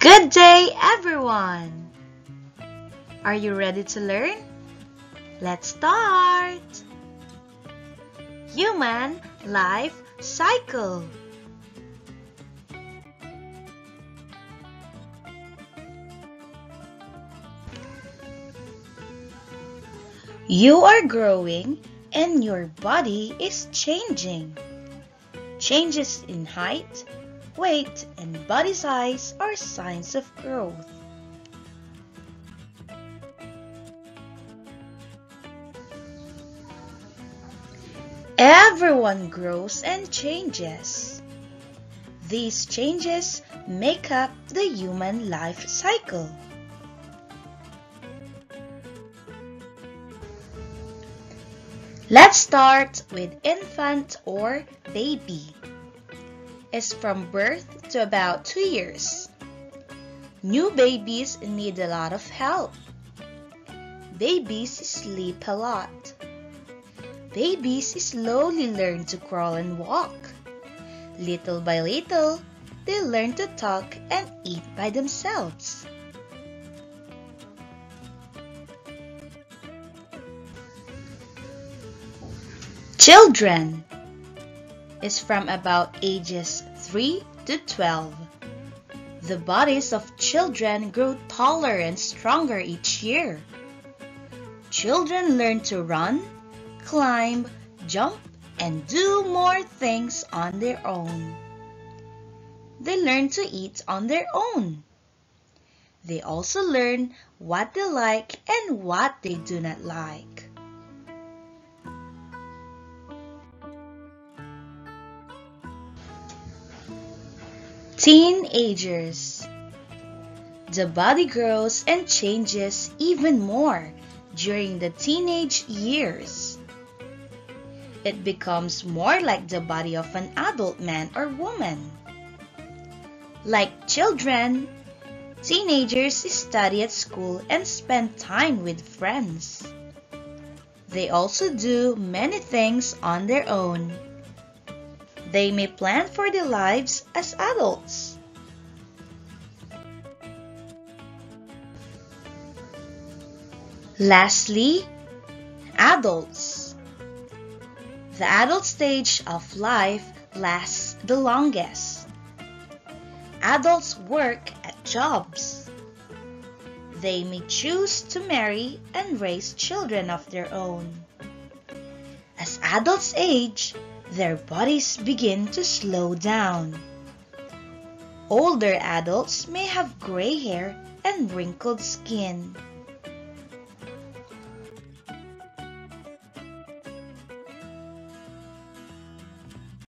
Good day, everyone! Are you ready to learn? Let's start! Human life cycle. You are growing and your body is changing. Changes in height, weight, and body size are signs of growth. Everyone grows and changes. These changes make up the human life cycle. Let's start with infant or baby. It's from birth to about 2 years. New babies need a lot of help. Babies sleep a lot. Babies slowly learn to crawl and walk. Little by little, they learn to talk and eat by themselves. Children is from about ages 3 to 12. The bodies of children grow taller and stronger each year. Children learn to run, climb, jump, and do more things on their own. They learn to eat on their own. They also learn what they like and what they do not like. Teenagers. The body grows and changes even more during the teenage years. It becomes more like the body of an adult man or woman. Like children, teenagers study at school and spend time with friends. They also do many things on their own. They may plan for their lives as adults. Lastly, adults. The adult stage of life lasts the longest. Adults work at jobs. They may choose to marry and raise children of their own. As adults age, their bodies begin to slow down. Older adults may have gray hair and wrinkled skin.